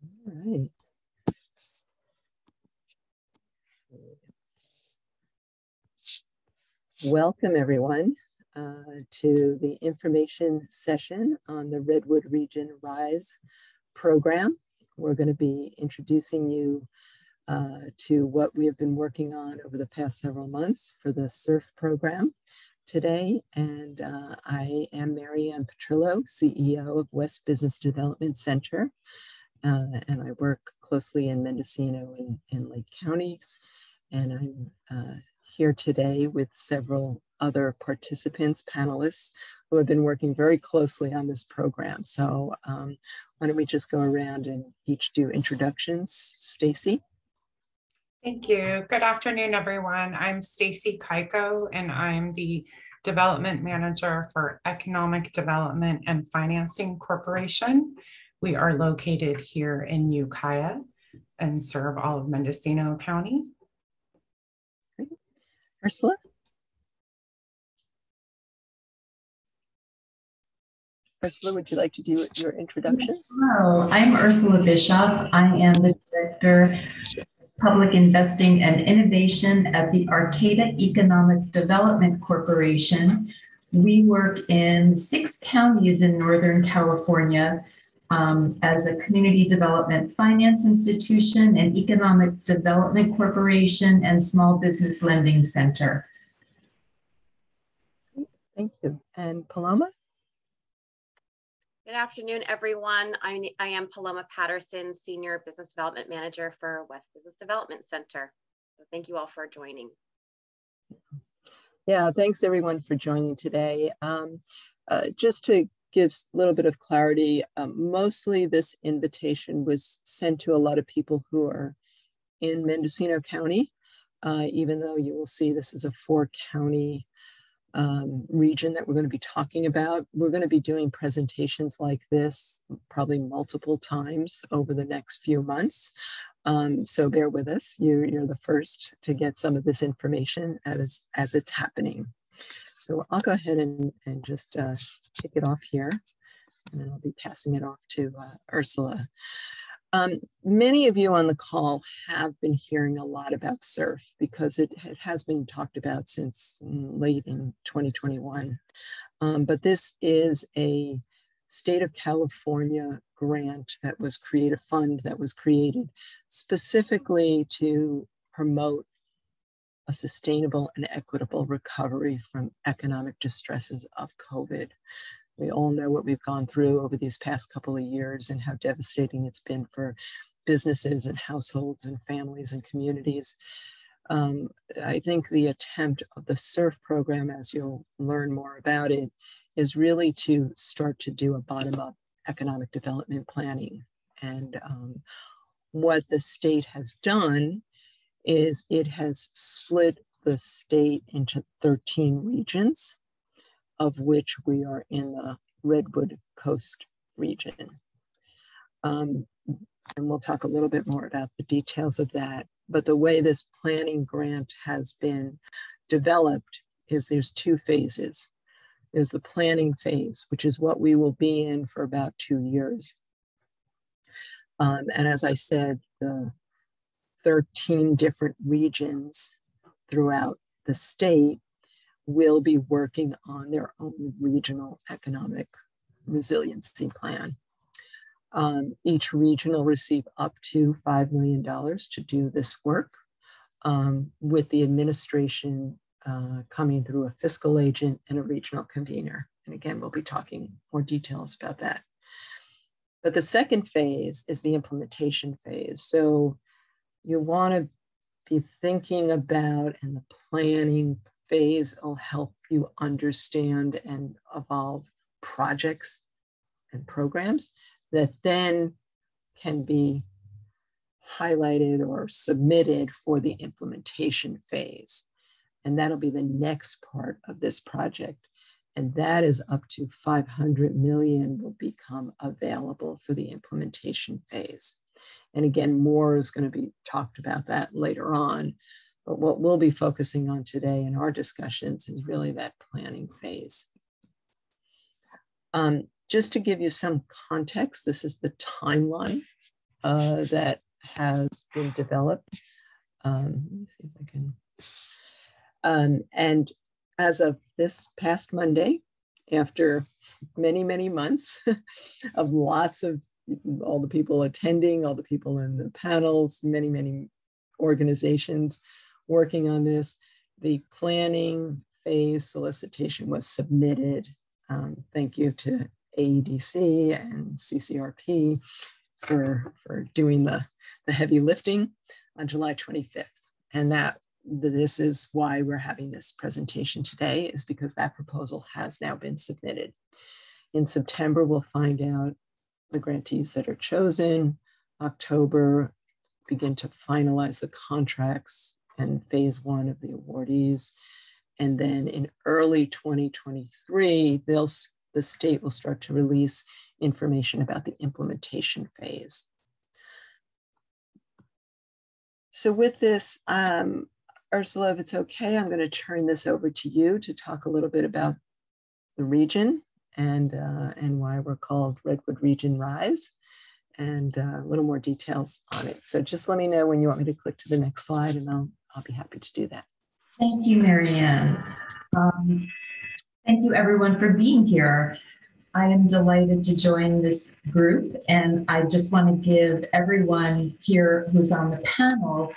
All right. Welcome, everyone, to the information session on the Redwood Region R.I.S.E program. We're going to be introducing you to what we have been working on over the past several months for the CERF program today. And I am Mary Ann Petrillo, CEO of West Business Development Center. And I work closely in Mendocino and Lake counties. And I'm here today with several other participants, panelists, who have been working very closely on this program. So why don't we just go around and each do introductions. Stacy. Thank you. Good afternoon, everyone. I'm Stacy Kaiko, and I'm the Development Manager for Economic Development and Financing Corporation. We are located here in Ukiah and serve all of Mendocino County. Great. Ursula? Ursula, would you like to do your introductions? Hello, I'm Ursula Bischoff. I am the Director of Public Investing and Innovation at the Arcata Economic Development Corporation. We work in 6 counties in Northern California as a community development finance institution, an economic development corporation, and small business lending center. Thank you. And Paloma? Good afternoon, everyone. I am Paloma Patterson, Senior Business Development Manager for West Business Development Center. So thank you all for joining. Yeah, thanks everyone for joining today. Just to give a little bit of clarity, mostly this invitation was sent to a lot of people who are in Mendocino County, even though you will see this is a 4-county region that we're going to be talking about. We're going to be doing presentations like this probably multiple times over the next few months. So bear with us. You're the first to get some of this information as it's happening. So I'll go ahead and just kick it off here, and then I'll be passing it off to Ursula. Many of you on the call have been hearing a lot about CERF because it has been talked about since late in 2021. But this is a state of California grant that was created, a fund that was created specifically to promote a sustainable and equitable recovery from economic distresses of COVID. We all know what we've gone through over these past couple of years and how devastating it's been for businesses and households and families and communities. I think the attempt of the CERF program, as you'll learn more about it, is really to start to do a bottom-up economic development planning. And what the state has done is it has split the state into 13 regions, of which we are in the Redwood Coast region. And we'll talk a little bit more about the details of that. But the way this planning grant has been developed is there's 2 phases. There's the planning phase, which is what we will be in for about 2 years. And as I said, the 13 different regions throughout the state will be working on their own regional economic resiliency plan. Each region will receive up to $5 million to do this work, with the administration coming through a fiscal agent and a regional convener. And again, we'll be talking more details about that. But the second phase is the implementation phase. So you want to be thinking about, and the planning phase will help you understand and evolve projects and programs that then can be highlighted or submitted for the implementation phase. And that'll be the next part of this project. And that is up to 500 million will become available for the implementation phase. And again, more is going to be talked about that later on. But what we'll be focusing on today in our discussions is really that planning phase. Just to give you some context, this is the timeline that has been developed. Let me see if I can. And as of this past Monday, after many, many months of lots of all the people attending, all the people in the panels, many, many organizations working on this, the planning phase solicitation was submitted. Thank you to AEDC and CCRP for doing the heavy lifting on July 25th. And this is why we're having this presentation today, is because that proposal has now been submitted. In September, we'll find out the grantees that are chosen. October, begin to finalize the contracts and phase 1 of the awardees. And then in early 2023, the state will start to release information about the implementation phase. So with this, Ursula, if it's okay, I'm going to turn this over to you to talk a little bit about the region and why we're called Redwood Region R.I.S.E, and a little more details on it. So just let me know when you want me to click to the next slide, and I'll be happy to do that. Thank you, Marianne. Thank you, everyone, for being here. I am delighted to join this group, and I just want to give everyone here who's on the panel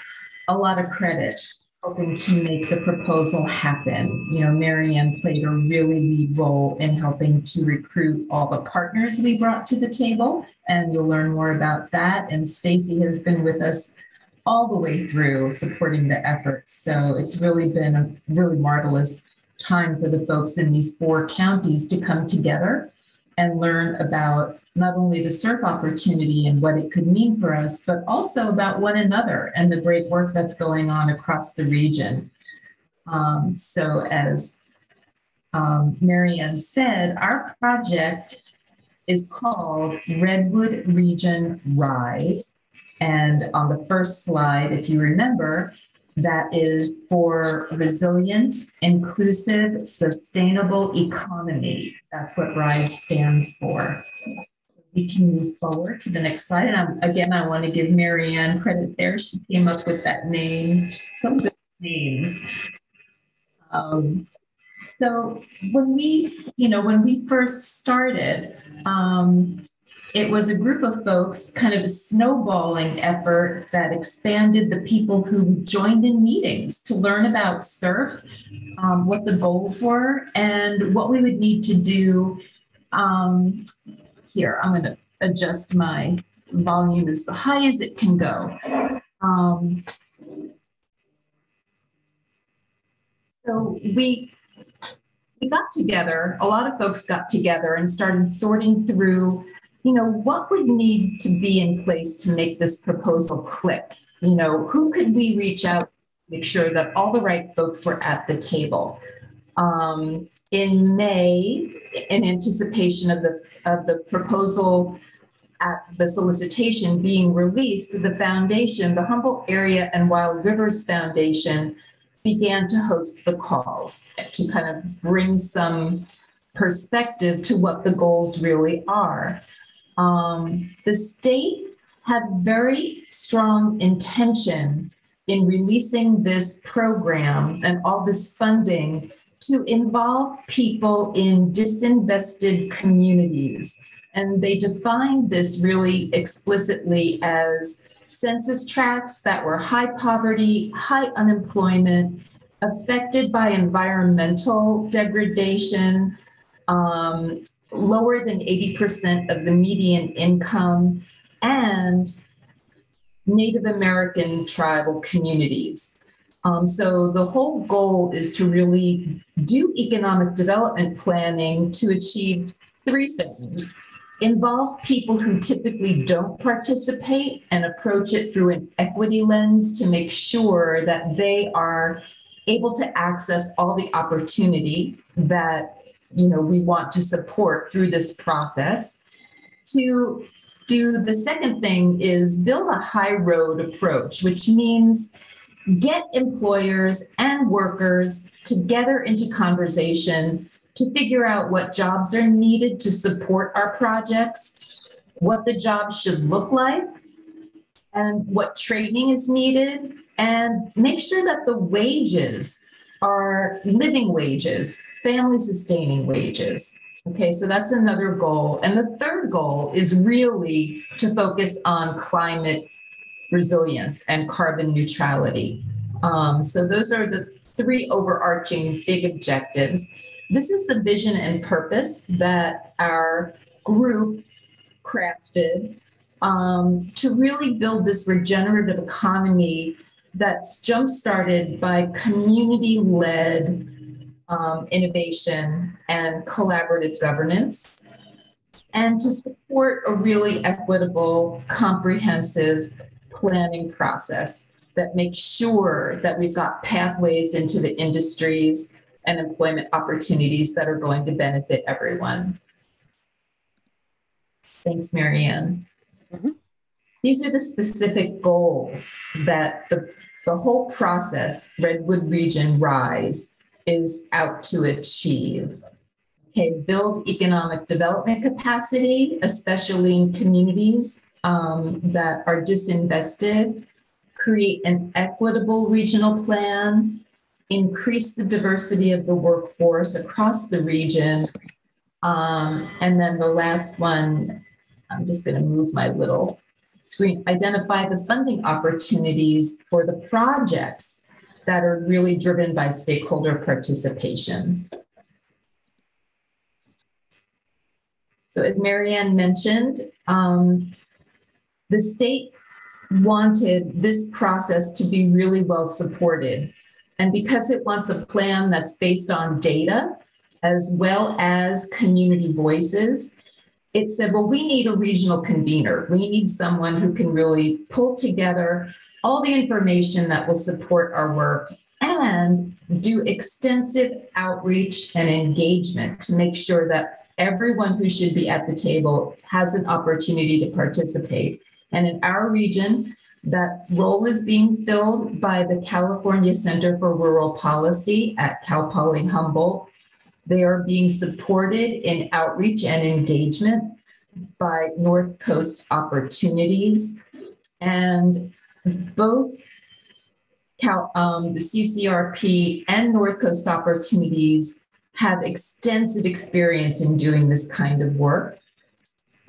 a lot of credit, helping to make the proposal happen. You know, Marianne played a really lead role in helping to recruit all the partners we brought to the table, and you'll learn more about that. And Stacy has been with us all the way through supporting the effort. So it's really been a really marvelous time for the folks in these 4 counties to come together and learn about not only the CERF opportunity and what it could mean for us, but also about one another and the great work that's going on across the region. So as Marianne said, our project is called Redwood Region R.I.S.E. And on the first slide, if you remember, that is for resilient, inclusive, sustainable economy. That's what R.I.S.E. stands for. We can move forward to the next slide. And again, I want to give Marianne credit there. She came up with that name. So good names. So when we first started, it was a group of folks, kind of a snowballing effort that expanded the people who joined in meetings to learn about CERF, what the goals were, and what we would need to do. Here, I'm going to adjust my volume as high as it can go. So we got together, a lot of folks got together and started sorting through, what would need to be in place to make this proposal click? Who could we reach out to make sure that all the right folks were at the table? In May, in anticipation of the proposal at the solicitation being released, the foundation, the Humboldt Area and Wild Rivers Foundation, began to host the calls to kind of bring some perspective to what the goals really are. The state had very strong intention in releasing this program and all this funding to involve people in disinvested communities. And they defined this really explicitly as census tracts that were high poverty, high unemployment, affected by environmental degradation, lower than 80% of the median income, and Native American tribal communities. So the whole goal is to really do economic development planning to achieve 3 things. Involve people who typically don't participate and approach it through an equity lens to make sure that they are able to access all the opportunity that we want to support through this process. To do the second thing is build a high road approach, which means get employers and workers together into conversation to figure out what jobs are needed to support our projects, what the jobs should look like, and what training is needed, and make sure that the wages are living wages, family sustaining wages. Okay, so that's another goal. And the third goal is really to focus on climate resilience and carbon neutrality. So those are the three overarching big objectives. This is the vision and purpose that our group crafted to really build this regenerative economy that's jump-started by community-led innovation and collaborative governance, and to support a really equitable, comprehensive planning process that makes sure that we've got pathways into the industries and employment opportunities that are going to benefit everyone. Thanks, Marianne. Mm-hmm. These are the specific goals that the whole process, Redwood Region RISE, is out to achieve. Okay, build economic development capacity, especially in communities that are disinvested, create an equitable regional plan, increase the diversity of the workforce across the region, and then the last one, I'm just going to move my little screen, identify the funding opportunities for the projects that are really driven by stakeholder participation. So as Marianne mentioned, the state wanted this process to be really well supported. And because it wants a plan that's based on data as well as community voices, it said, well, we need a regional convener. We need someone who can really pull together all the information that will support our work and do extensive outreach and engagement to make sure that everyone who should be at the table has an opportunity to participate. And in our region, that role is being filled by the California Center for Rural Policy at Cal Poly Humboldt. They are being supported in outreach and engagement by North Coast Opportunities. And both the CCRP and North Coast Opportunities have extensive experience in doing this kind of work.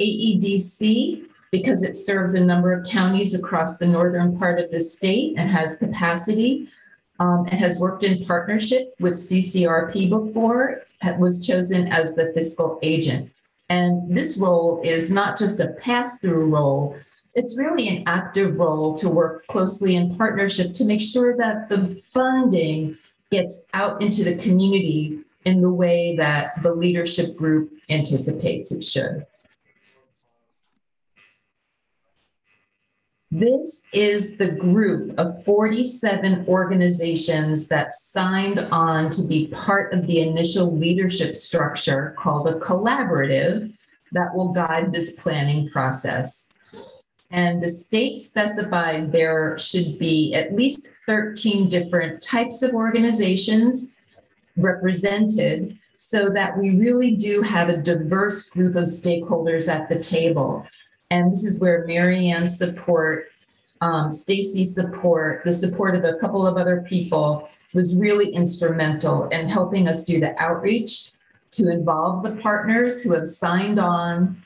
AEDC, because it serves a number of counties across the northern part of the state and has capacity, and has worked in partnership with CCRP before, was chosen as the fiscal agent. And this role is not just a pass-through role, it's really an active role to work closely in partnership to make sure that the funding gets out into the community in the way that the leadership group anticipates it should. This is the group of 47 organizations that signed on to be part of the initial leadership structure called a collaborative that will guide this planning process. And the state specified there should be at least 13 different types of organizations represented so that we really do have a diverse group of stakeholders at the table. And this is where Marianne's support, Stacy's support, the support of a couple of other people was really instrumental in helping us do the outreach to involve the partners who have signed on,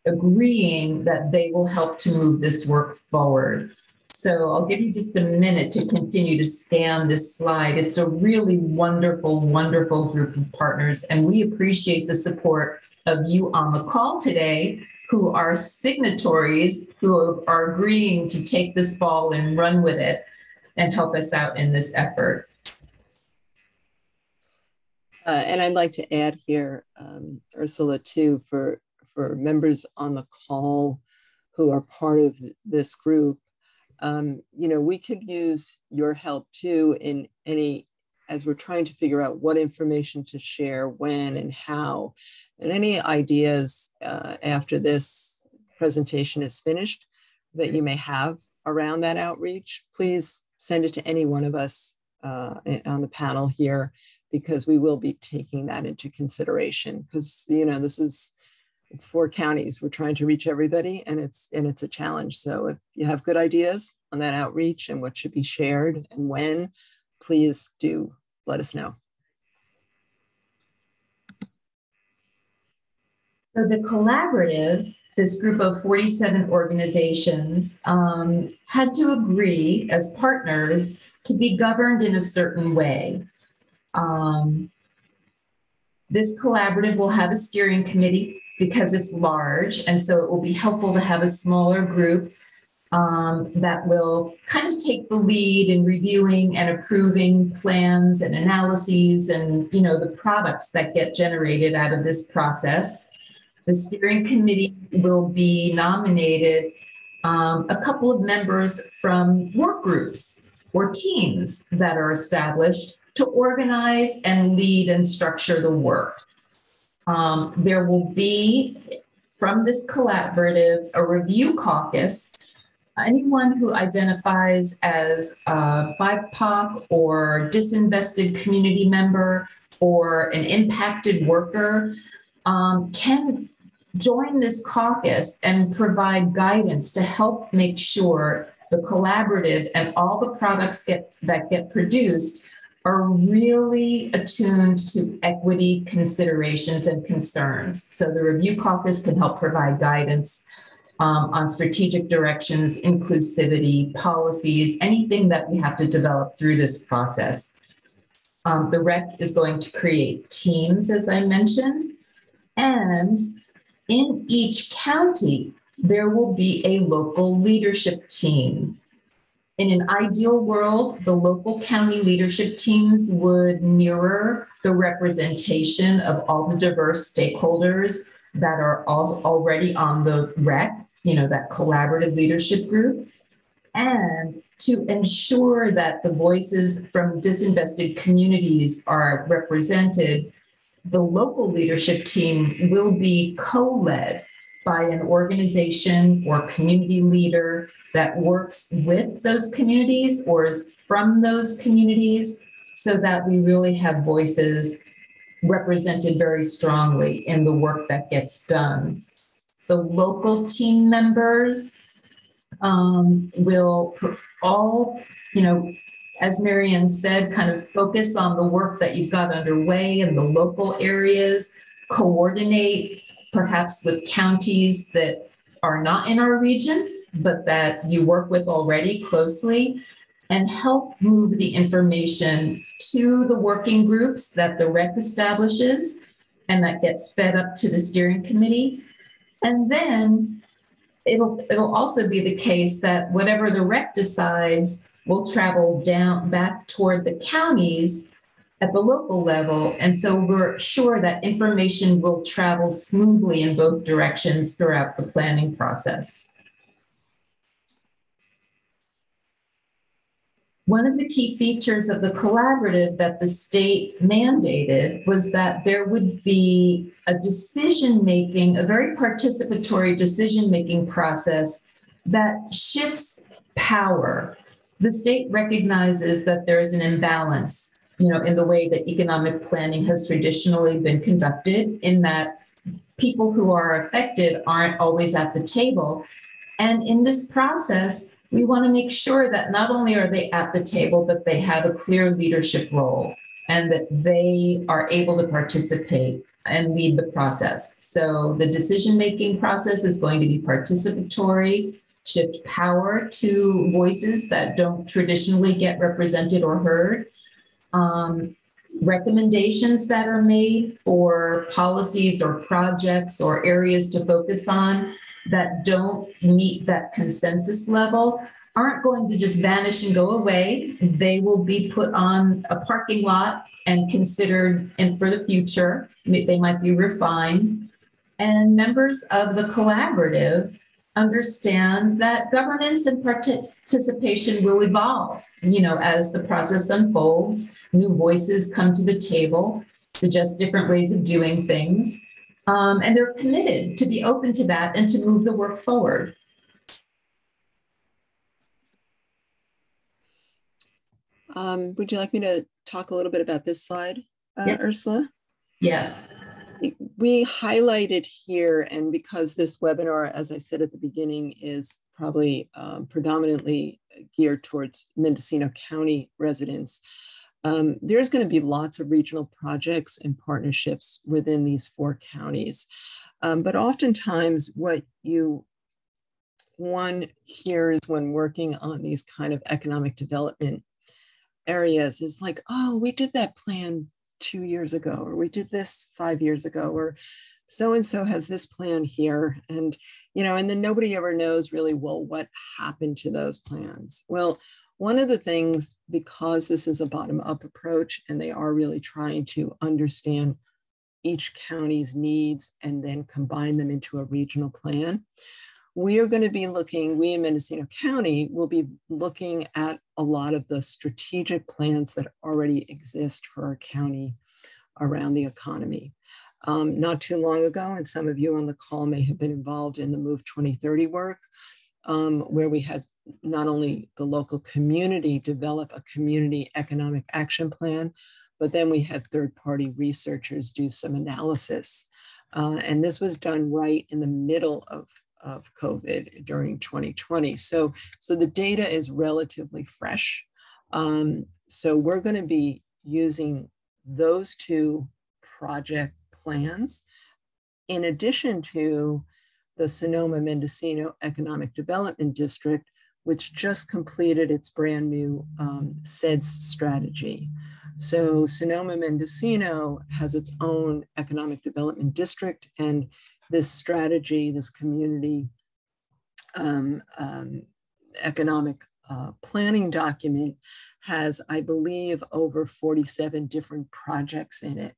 agreeing that they will help to move this work forward. So I'll give you just a minute to continue to scan this slide. It's a really wonderful, wonderful group of partners, and we appreciate the support of you on the call today, who are signatories, who are agreeing to take this ball and run with it and help us out in this effort. And I'd like to add here, Ursula, too, for members on the call who are part of this group, we could use your help too in as we're trying to figure out what information to share, when and how, and any ideas after this presentation is finished that you may have around that outreach, please send it to any one of us on the panel here, because we will be taking that into consideration. Because, this is it's 4 counties. We're trying to reach everybody, and it's a challenge. So if you have good ideas on that outreach and what should be shared and when, please do let us know. So the collaborative, this group of 47 organizations, had to agree as partners to be governed in a certain way. This collaborative will have a steering committee because it's large, and so it will be helpful to have a smaller group that will kind of take the lead in reviewing and approving plans and analyses and, you know, the products that get generated out of this process. The steering committee will be nominated a couple of members from work groups or teams that are established to organize and lead and structure the work. There will be, from this collaborative, a review caucus. Anyone who identifies as a BIPOC or disinvested community member or an impacted worker can join this caucus and provide guidance to help make sure the collaborative and all the products that get produced are really attuned to equity considerations and concerns. So the review caucus can help provide guidance on strategic directions, inclusivity, policies, anything that we have to develop through this process. The REC is going to create teams, as I mentioned, and in each county, there will be a local leadership team. In an ideal world, the local county leadership teams would mirror the representation of all the diverse stakeholders that are already on the REC, you know, that collaborative leadership group. And to ensure that the voices from disinvested communities are represented, the local leadership team will be co-led by an organization or community leader that works with those communities or is from those communities, so that we really have voices represented very strongly in the work that gets done. The local team members will all, you know, as Marianne said, kind of focus on the work that you've got underway in the local areas, coordinate perhaps with counties that are not in our region, but that you work with already closely, and help move the information to the working groups that the REC establishes and that gets fed up to the steering committee. And then it'll also be the case that whatever the REC decides will travel down back toward the counties at the local level. And so we're sure that information will travel smoothly in both directions throughout the planning process. One of the key features of the collaborative that the state mandated was that there would be a decision-making, a very participatory decision-making process that shifts power. The state recognizes that there is an imbalance, you know, in the way that economic planning has traditionally been conducted, in that people who are affected aren't always at the table. And in this process, we want to make sure that not only are they at the table, but they have a clear leadership role and that they are able to participate and lead the process. So the decision-making process is going to be participatory, shift power to voices that don't traditionally get represented or heard. Recommendations that are made for policies or projects or areas to focus on that don't meet that consensus level aren't going to just vanish and go away. They will be put on a parking lot and considered for the future. They might be refined. And members of the collaborative understand that governance and participation will evolve, you know, as the process unfolds. New voices come to the table, suggest different ways of doing things. And they're committed to be open to that and to move the work forward. Would you like me to talk a little bit about this slide, Yes. Ursula? Yes. we highlighted here, and because this webinar, as I said at the beginning, is probably predominantly geared towards Mendocino County residents, there's going to be lots of regional projects and partnerships within these 4 counties. But oftentimes what one hears when working on these kind of economic development areas is like, oh, we did that plan 2 years ago, or we did this 5 years ago, or so-and-so has this plan here. And, and then nobody ever knows really, well, what happened to those plans? Well, one of the things, because this is a bottom-up approach and they are really trying to understand each county's needs and then combine them into a regional plan, we are going to be looking, we in Mendocino County will be looking at a lot of the strategic plans that already exist for our county around the economy. Not too long ago, and some of you on the call may have been involved in the Move 2030 work, where we had not only the local community develop a community economic action plan, but then we had third-party researchers do some analysis. And this was done right in the middle of COVID during 2020. So the data is relatively fresh. So we're going to be using those 2 project plans in addition to the Sonoma-Mendocino Economic Development District, which just completed its brand new CEDS strategy. So Sonoma-Mendocino has its own economic development district, and this strategy, this community economic planning document has, I believe, over 47 different projects in it.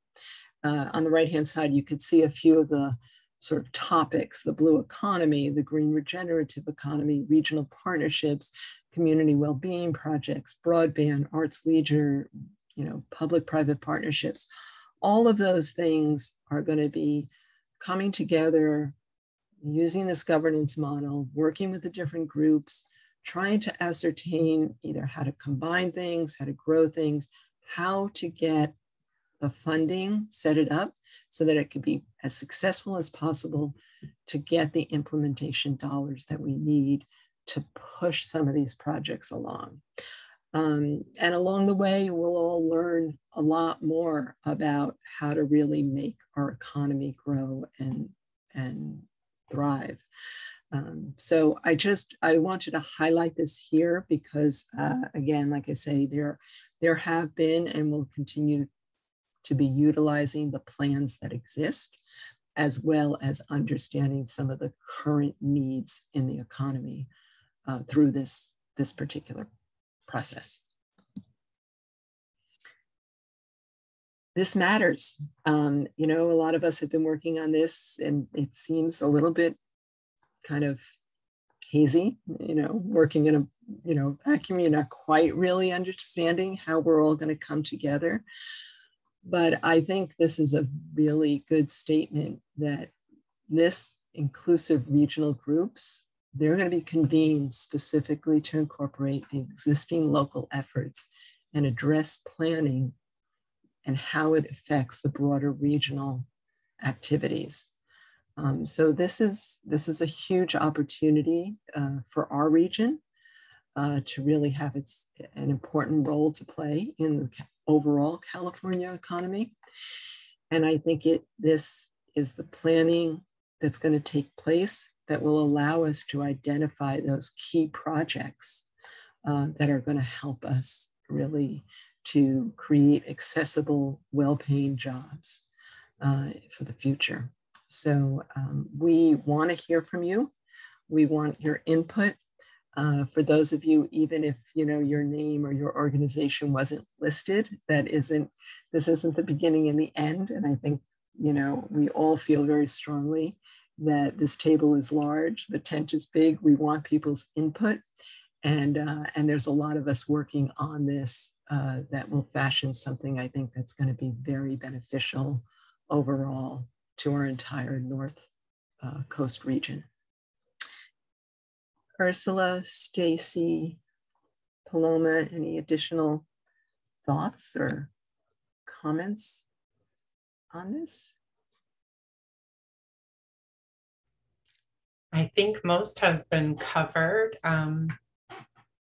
On the right-hand side, you could see a few of the sort of topics: the blue economy, the green regenerative economy, regional partnerships, community well-being projects, broadband, arts, leisure, public-private partnerships. All of those things are going to be coming together, using this governance model, working with the different groups, trying to ascertain either how to combine things, how to grow things, how to get the funding, set it up so that it could be as successful as possible to get the implementation dollars that we need to push some of these projects along. And along the way, we'll all learn a lot more about how to really make our economy grow and thrive. So I wanted to highlight this here because, again, like I say, there have been and will continue to be utilizing the plans that exist, as well as understanding some of the current needs in the economy through this particular process. This matters. A lot of us have been working on this, and it seems a little bit kind of hazy, working in a vacuum. You're not quite really understanding how we're all going to come together. But I think this is a really good statement that this inclusive regional groups, they're going to be convened specifically to incorporate the existing local efforts and address planning and how it affects the broader regional activities. So this is a huge opportunity for our region to really have an important role to play in the overall California economy. And I think this is the planning that's going to take place that will allow us to identify those key projects that are going to help us really to create accessible, well-paying jobs for the future. So we want to hear from you. We want your input. For those of you, even if your name or your organization wasn't listed, this isn't the beginning and the end. And I think we all feel very strongly that this table is large, the tent is big. We want people's input, and there's a lot of us working on this that will fashion something I think that's going to be very beneficial overall to our entire North Coast region. Ursula, Stacy, Paloma, any additional thoughts or comments on this? I think most has been covered.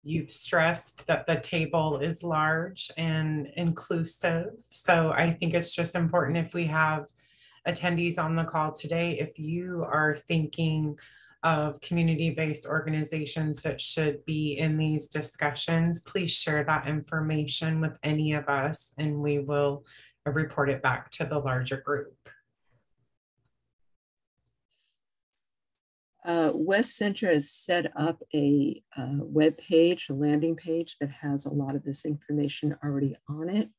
You've stressed that the table is large and inclusive. So I think it's just important, if we have attendees on the call today, if you are thinking of community-based organizations that should be in these discussions, please share that information with any of us and we will report it back to the larger group. West Center has set up a web page, a landing page that has a lot of this information already on it.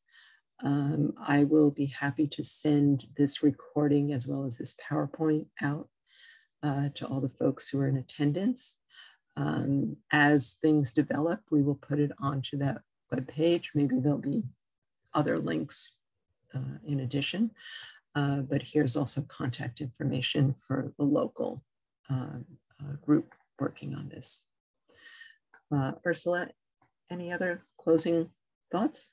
I will be happy to send this recording as well as this PowerPoint out to all the folks who are in attendance. As things develop, we will put it onto that web page. Maybe there'll be other links in addition, but here's also contact information for the local group working on this. Ursula, any other closing thoughts?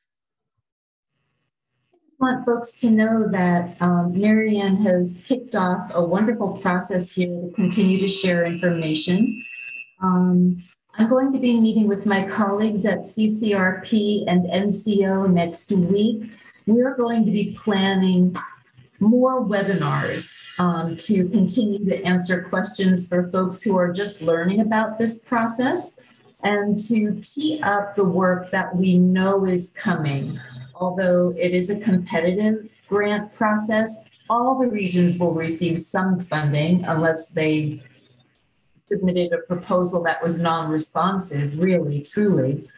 I just want folks to know that Marianne has kicked off a wonderful process here to continue to share information. I'm going to be meeting with my colleagues at CCRP and NCO next week. We're going to be planning more webinars to continue to answer questions for folks who are just learning about this process and to tee up the work that we know is coming. Although it is a competitive grant process, all the regions will receive some funding unless they submitted a proposal that was non-responsive, really, truly.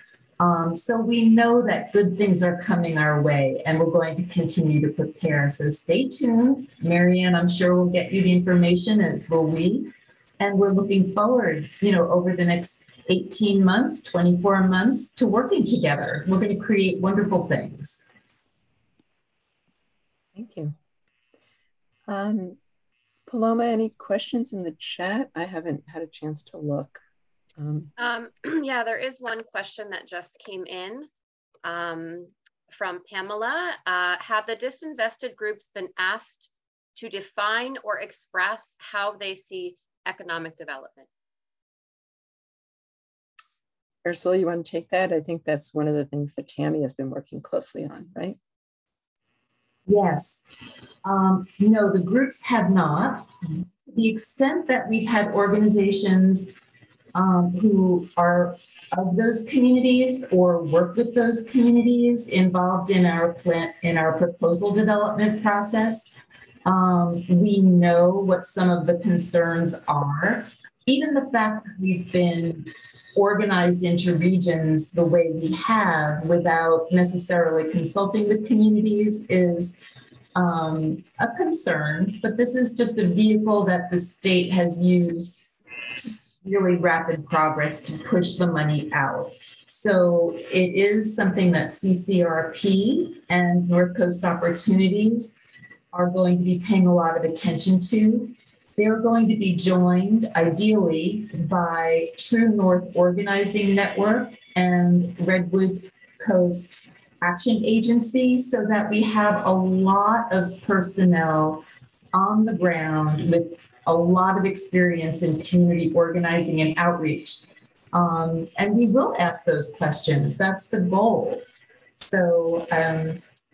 So we know that good things are coming our way and we're going to continue to prepare. So stay tuned. Marianne, I'm sure will get you the information, as will we. And we're looking forward, over the next 18 months, 24 months to working together. We're going to create wonderful things. Thank you. Paloma, any questions in the chat? I haven't had a chance to look. Yeah, there is one question that just came in from Pamela. Have the disinvested groups been asked to define or express how they see economic development? Ursula, you want to take that? I think that's one of the things that Tammy has been working closely on, right? Yes. No, the groups have not. To the extent that we've had organizations who are of those communities or work with those communities involved in our proposal development process. We know what some of the concerns are. Even the fact that we've been organized into regions the way we have without necessarily consulting the communities is a concern, but this is just a vehicle that the state has used really rapid progress to push the money out. So it is something that CCRP and North Coast Opportunities are going to be paying a lot of attention to. They're going to be joined ideally by True North Organizing Network and Redwood Coast Action Agency, so that we have a lot of personnel on the ground with a lot of experience in community organizing and outreach. And we will ask those questions. That's the goal. So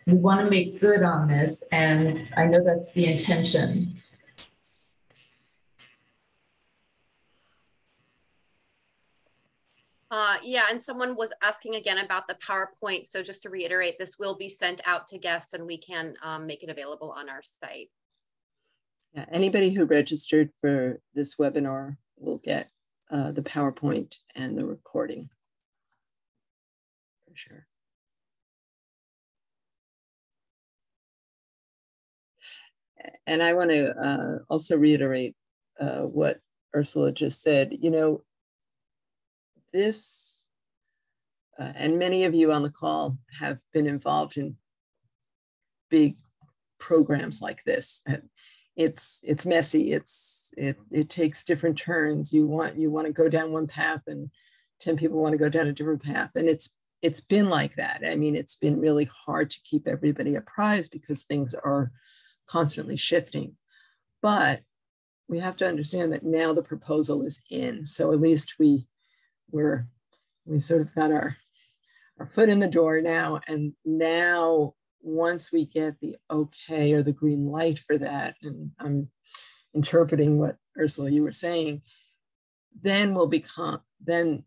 we want to make good on this, and I know that's the intention. Yeah, and someone was asking again about the PowerPoint. So just to reiterate, this will be sent out to guests and we can make it available on our site. Yeah, anybody who registered for this webinar will get the PowerPoint and the recording, for sure. And I want to also reiterate what Ursula just said. This, and many of you on the call have been involved in big programs like this. It's messy. It takes different turns. You want to go down one path, and 10 people want to go down a different path, and it's been like that. I mean, it's been really hard to keep everybody apprised because things are constantly shifting. But we have to understand that now the proposal is in. So at least we sort of got our foot in the door now. And now once we get the okay or the green light for that, and I'm interpreting what Ursula, you were saying, then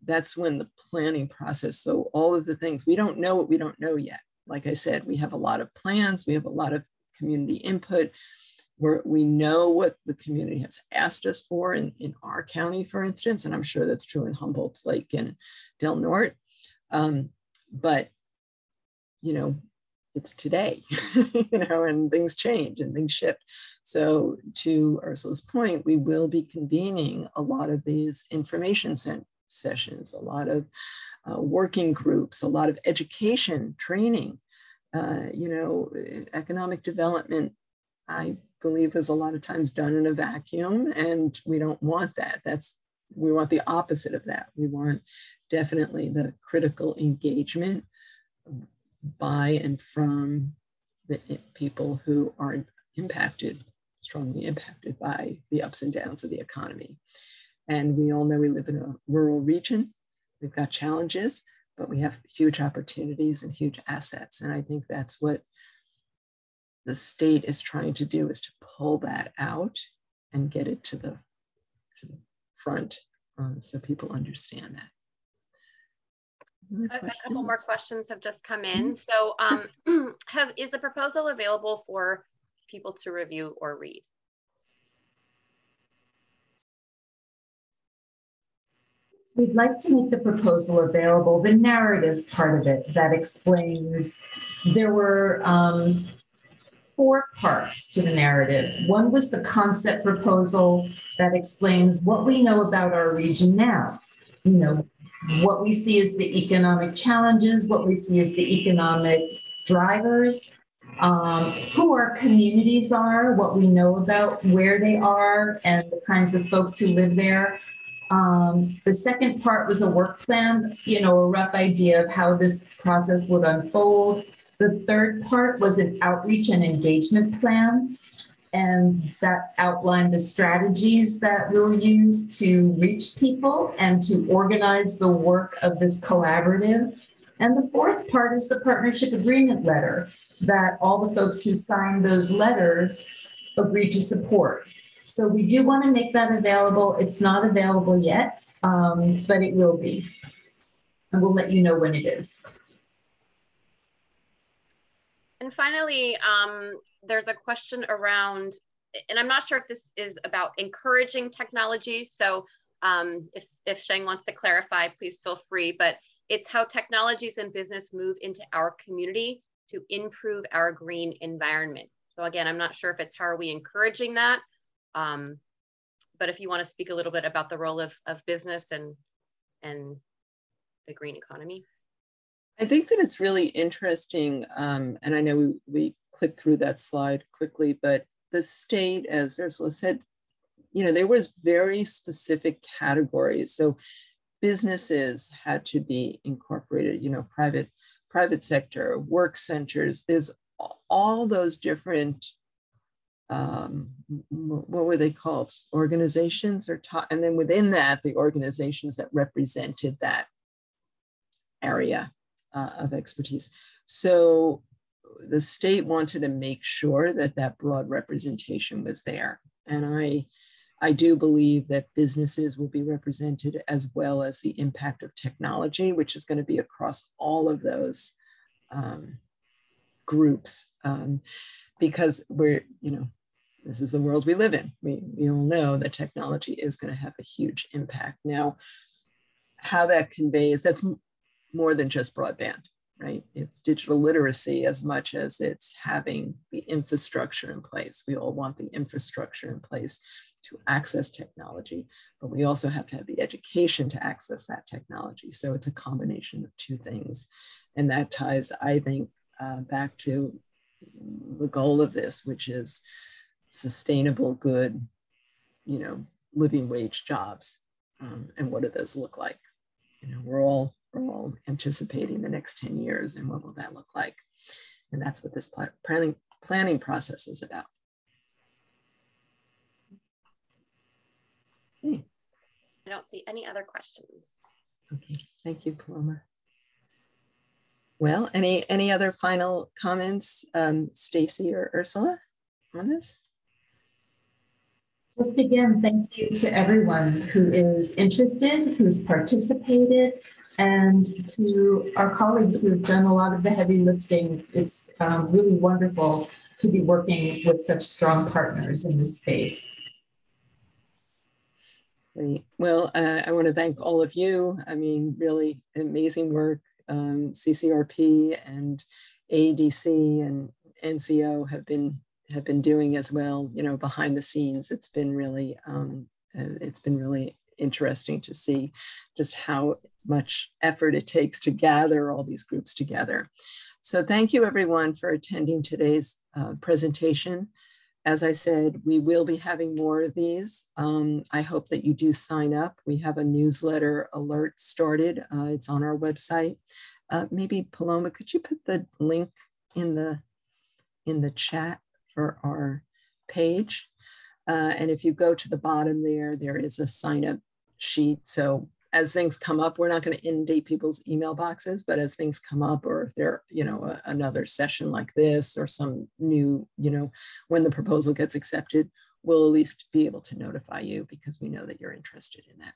that's when the planning process. So all of the things, we don't know what we don't know yet. Like I said, we have a lot of plans, we have a lot of community input, where we know what the community has asked us for in our county, for instance, and I'm sure that's true in Humboldt Lake and Del Norte. But, you know, it's today, you know, and things change and things shift. So to Ursula's point, we will be convening a lot of these information sessions, a lot of working groups, a lot of education, training, you know, economic development, I believe is a lot of times done in a vacuum, and we don't want that. We want the opposite of that. We want definitely the critical engagement by and from the people who are strongly impacted by the ups and downs of the economy. And we all know we live in a rural region. We've got challenges, but we have huge opportunities and huge assets. And I think that's what the state is trying to do, is to pull that out and get it to the front so people understand that. A couple more questions have just come in. So is the proposal available for people to review or read? We'd like to make the proposal available, the narrative part of it that explains, there were 4 parts to the narrative. One was the concept proposal that explains what we know about our region now. You know, what we see as the economic challenges, what we see as the economic drivers, who our communities are, what we know about where they are, and the kinds of folks who live there. The second part was a work plan, you know, a rough idea of how this process would unfold. The third part was an outreach and engagement plan, and that outlined the strategies that we'll use to reach people and to organize the work of this collaborative. And the fourth part is the partnership agreement letter that all the folks who signed those letters agreed to support. So we do want to make that available. It's not available yet, but it will be. And we'll let you know when it is. And finally, there's a question around, and I'm not sure if this is about encouraging technology. So if Sheng wants to clarify, please feel free, but it's how technologies and business move into our community to improve our green environment. So again, I'm not sure if it's how are we encouraging that, but if you want to speak a little bit about the role of business and the green economy. I think that it's really interesting, and I know we clicked through that slide quickly, but the state, as Ursula said, you know, there was very specific categories. So businesses had to be incorporated, you know, private sector, work centers. There's all those different, what were they called? Organizations and then within that, the organizations that represented that area of expertise. So the state wanted to make sure that that broad representation was there. And I do believe that businesses will be represented, as well as the impact of technology, which is going to be across all of those groups, because we're, you know, this is the world we live in. We all know that technology is going to have a huge impact. Now, how that conveys, that's more than just broadband, right? It's digital literacy as much as it's having the infrastructure in place. We all want the infrastructure in place to access technology, but we also have to have the education to access that technology. So it's a combination of 2 things. And that ties, I think, back to the goal of this, which is sustainable, good, you know, living wage jobs. And what do those look like? You know, we're all anticipating the next 10 years, and what will that look like? And that's what this planning process is about. I don't see any other questions. Okay, thank you, Paloma. Well, any other final comments, Stacy or Ursula, on this? Just again, thank you to everyone who is interested, who's participated, and to our colleagues who have done a lot of the heavy lifting. It's really wonderful to be working with such strong partners in this space. Great. Well, I want to thank all of you. I mean, really amazing work. CCRP and AEDC and NCO have been doing as well. You know, behind the scenes, it's been really interesting to see just how much effort it takes to gather all these groups together. So thank you everyone for attending today's presentation. As I said, we will be having more of these. I hope that you do sign up. We have a newsletter alert started. It's on our website. Maybe Paloma, could you put the link in the chat for our page? And if you go to the bottom there is a sign up sheet. So as things come up, we're not going to inundate people's email boxes, but as things come up, or if there, another session like this or some new, when the proposal gets accepted, we'll at least be able to notify you because we know that you're interested in that.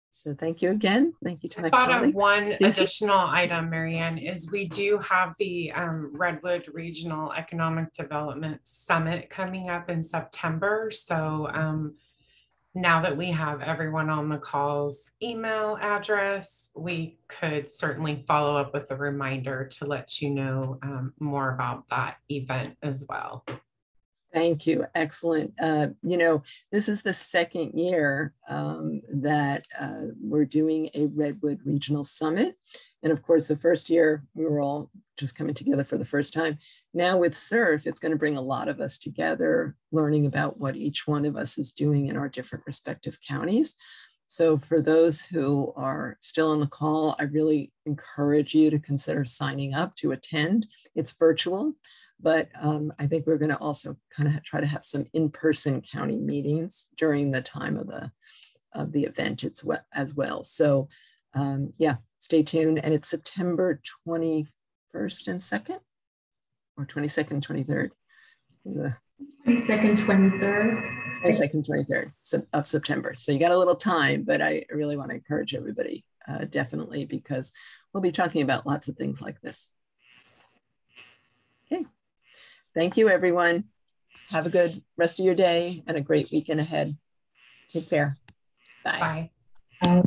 So thank you again. Thank you to my colleagues. I thought of one Stacey? additional item, Marianne, is we do have the Redwood Regional Economic Development Summit coming up in September. So now that we have everyone on the call's email address, we could certainly follow up with a reminder to let you know more about that event as well. Thank you. Excellent. This is the second year that we're doing a Redwood Regional Summit. And of course, the first year we were all just coming together for the first time. Now with CERF, it's going to bring a lot of us together, learning about what each one of us is doing in our different respective counties. So for those who are still on the call, I really encourage you to consider signing up to attend. It's virtual, but I think we're going to also kind of try to have some in-person county meetings during the time of the event as well. So yeah, stay tuned. And it's September 21st and 2nd, or 22nd, 23rd. 22nd, 23rd. 22nd, 23rd of September. So you got a little time, but I really want to encourage everybody definitely, because we'll be talking about lots of things like this. Okay. Thank you, everyone. Have a good rest of your day and a great weekend ahead. Take care. Bye. Bye.